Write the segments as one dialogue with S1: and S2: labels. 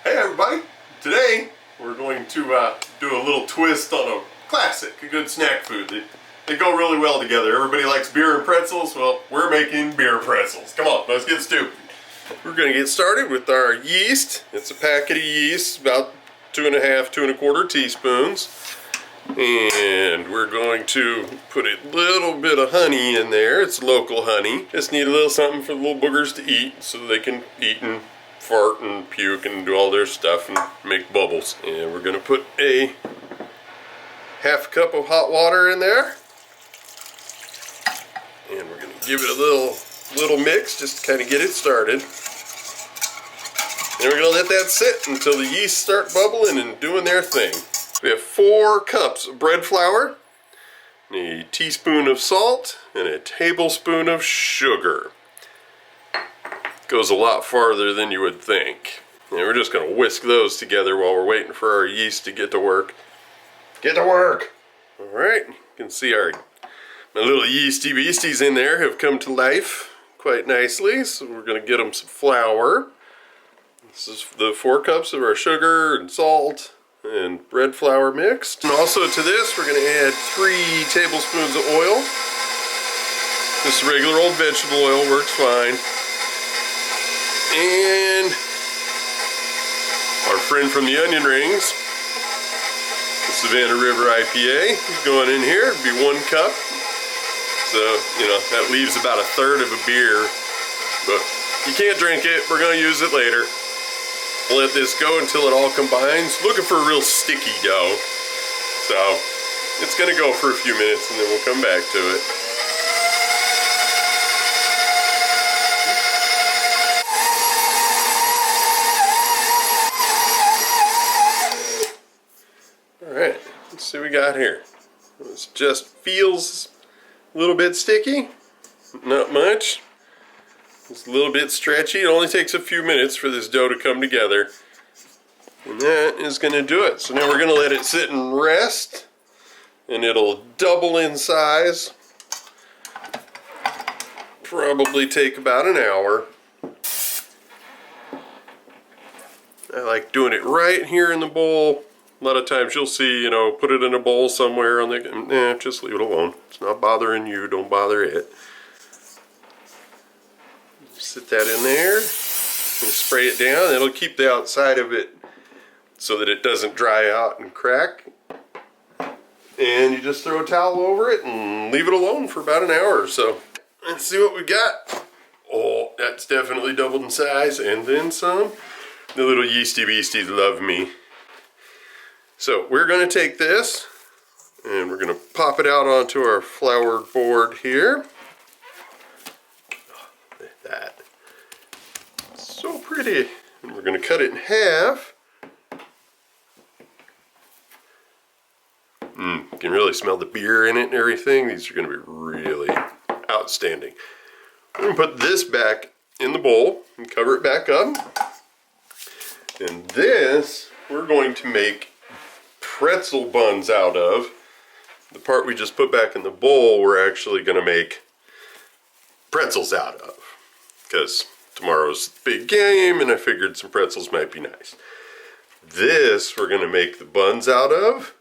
S1: Hey everybody! Today we're going to do a little twist on a classic, a good snack food. They go really well together. Everybody likes beer and pretzels. Well, we're making beer pretzels. Come on, let's get stupid. We're going to get started with our yeast. It's a packet of yeast, about 2.5, 2¼ teaspoons. And we're going to put a little bit of honey in there. It's local honey. Just need a little something for the little boogers to eat so they can eat and fart and puke and do all their stuff and make bubbles. And we're going to put a ½ cup of hot water in there. And we're going to give it a little mix just to kind of get it started. And we're going to let that sit until the yeast start bubbling and doing their thing. We have 4 cups of bread flour, a teaspoon of salt, and a tablespoon of sugar. Goes a lot farther than you would think. And we're just going to whisk those together while we're waiting for our yeast to get to work. Get to work! Alright, you can see my little yeasty beasties in there have come to life quite nicely. So we're going to get them some flour. This is the 4 cups of our sugar and salt and bread flour mixed. And also to this, we're going to add 3 tablespoons of oil. Just regular old vegetable oil works fine. And our friend from the onion rings, the Savannah River IPA, is going in here. It'd be 1 cup. So, you know, that leaves about 1/3 of a beer. But you can't drink it. We're going to use it later. Let this go until it all combines. Looking for a real sticky dough. So, it's going to go for a few minutes and then we'll come back to it. Alright, let's see what we got here. This just feels a little bit sticky. Not much. It's a little bit stretchy. It only takes a few minutes for this dough to come together. And that is going to do it. So now we're going to let it sit and rest. And it'll double in size. Probably take about an hour. I like doing it right here in the bowl. A lot of times you'll see, you know, put it in a bowl somewhere on the, just leave it alone. It's not bothering you, don't bother it. Sit that in there and spray it down. It'll keep the outside of it so that it doesn't dry out and crack. And you just throw a towel over it and leave it alone for about an hour or so. Let's see what we got. Oh, that's definitely doubled in size and then some. The little yeasty beasties love me. So we're going to take this and we're going to pop it out onto our flour board here. That. So pretty. And we're going to cut it in half. You can really smell the beer in it and everything. These are going to be really outstanding. We're going to put this back in the bowl and cover it back up. And this we're going to make pretzel buns out of. The part we just put back in the bowl we're actually going to make pretzels out of. Because tomorrow's the big game and I figured some pretzels might be nice. This we're going to make the buns out of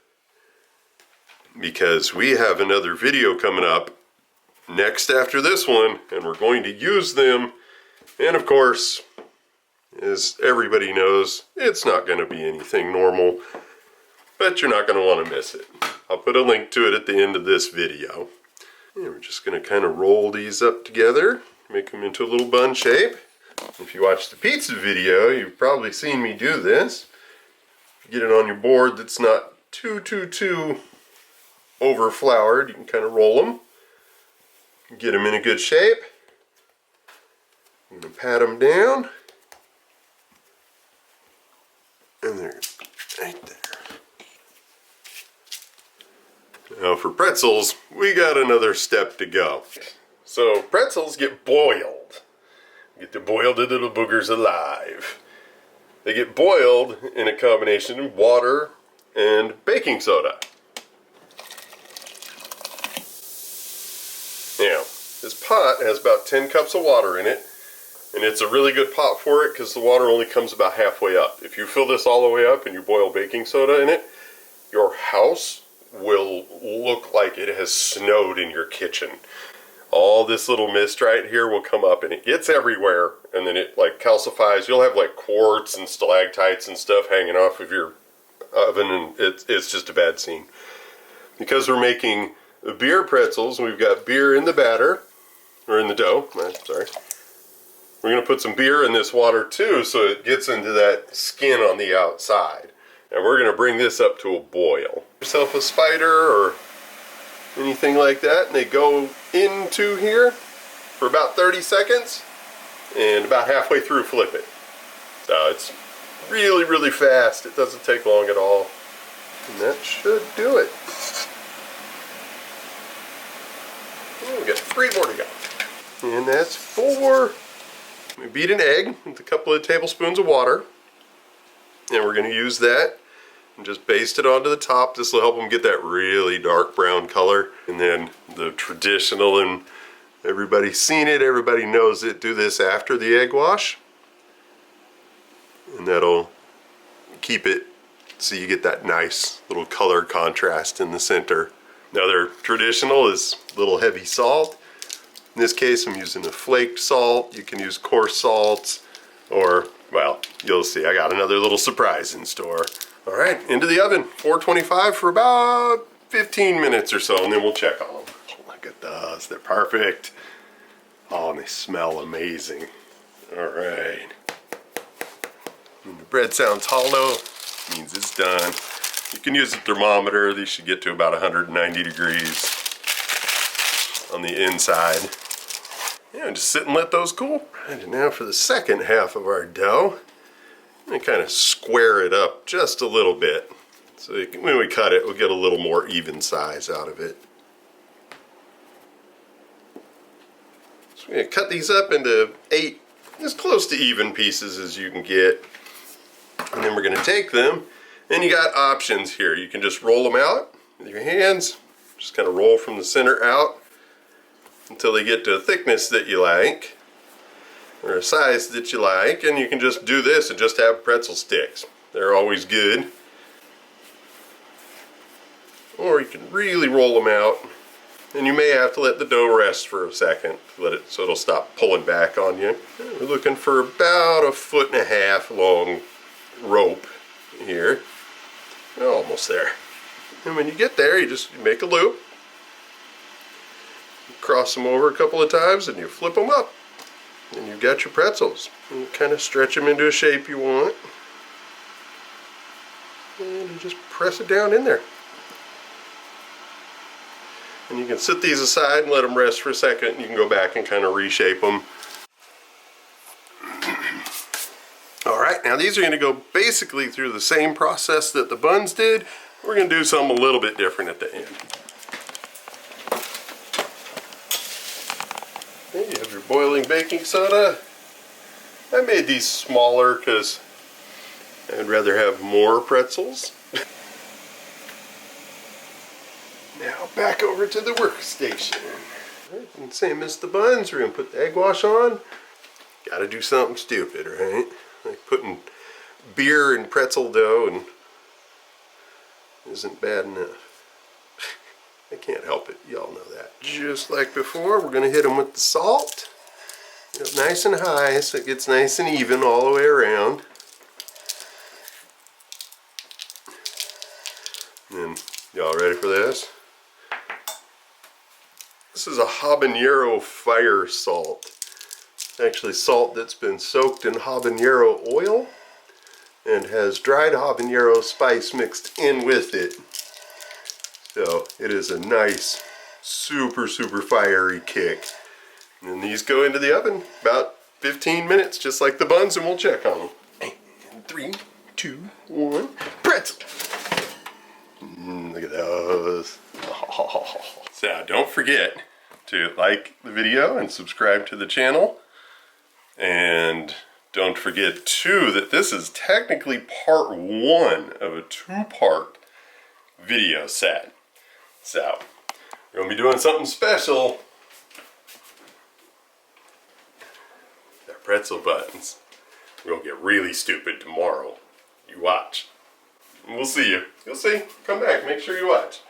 S1: because we have another video coming up next after this one and we're going to use them. And of course, as everybody knows, it's not going to be anything normal, but you're not going to want to miss it. I'll put a link to it at the end of this video. And we're just going to kind of roll these up together. Make them into a little bun shape. If you watched the pizza video, you've probably seen me do this. Get it on your board that's not too over floured. You can kind of roll them. Get them in a good shape. I'm going to pat them down. And they're right there. Now for pretzels, we got another step to go. So pretzels get boiled. Get the boiled little boogers alive. They get boiled in a combination of water and baking soda. Now, this pot has about 10 cups of water in it, And it's a really good pot for it because the water only comes about halfway up. If you fill this all the way up and you boil baking soda in it, your house will look like it has snowed in your kitchen. All this little mist right here will come up and it gets everywhere, and then it like calcifies. You'll have like quartz and stalactites and stuff hanging off of your oven, and it's just a bad scene. Because we're making beer pretzels, we've got beer in the batter, or in the dough, sorry. We're going to put some beer in this water too, so it gets into that skin on the outside. And we're going to bring this up to a boil. Yourself a spider or anything like that, and they go into here for about 30 seconds, and about halfway through flip it. So it's really, really fast. It doesn't take long at all. And that should do it. Oh, we got 3 more to go. And that's 4. We beat an egg with a couple of tablespoons of water, and we're going to use that and just baste it onto the top. This will help them get that really dark brown color. And then the traditional, and everybody's seen it, everybody knows it, do this after the egg wash, and that'll keep it so you get that nice little color contrast in the center. Another traditional is a little heavy salt. In this case, I'm using a flaked salt. You can use coarse salts, or, well, you'll see. I got another little surprise in store. All right, into the oven, 425 for about 15 minutes or so, and then we'll check on them. Look at those, they're perfect. Oh, and they smell amazing. All right. When the bread sounds hollow, means it's done. You can use a thermometer. These should get to about 190 degrees on the inside. Yeah, just sit and let those cool. And now for the second half of our dough, I'm going to kind of square it up just a little bit. So when we cut it, we'll get a little more even size out of it. So we're going to cut these up into 8 as close to even pieces as you can get. And then we're going to take them, and you got options here. You can just roll them out with your hands, just kind of roll from the center out until they get to a thickness that you like, or a size that you like, and you can just do this and just have pretzel sticks. They're always good. Or you can really roll them out, and you may have to let the dough rest for a second, let it so it'll stop pulling back on you. We're looking for about 1.5 foot long rope here. We're almost there. And when you get there, you just make a loop, cross them over a couple of times, and you flip them up, and you've got your pretzels. And you kind of stretch them into a shape you want, and you just press it down in there. And you can set these aside and let them rest for a second, and you can go back and kind of reshape them. Alright, now these are going to go basically through the same process that the buns did. We're going to do something a little bit different at the end. Okay, you have your boiling baking soda. I made these smaller because I'd rather have more pretzels. Now back over to the workstation. Right, and same as the buns, we're going to put the egg wash on. Got to do something stupid, right? Like putting beer in pretzel dough and isn't bad enough. I can't help it, y'all know that. Just like before, we're going to hit them with the salt. Get it nice and high so it gets nice and even all the way around. And y'all ready for this? This is a habanero fire salt. Actually salt that's been soaked in habanero oil and has dried habanero spice mixed in with it. So it is a nice, super fiery kick. And these go into the oven about 15 minutes, just like the buns, and we'll check on them. And 3, 2, 1, pretzel! Look at those. So don't forget to like the video and subscribe to the channel. And don't forget too that this is technically part 1 of a 2-part video set. So we're going to be doing something special. They're pretzel buttons. We're gonna get really stupid tomorrow. You watch. We'll see you. You'll see. Come back. Make sure you watch.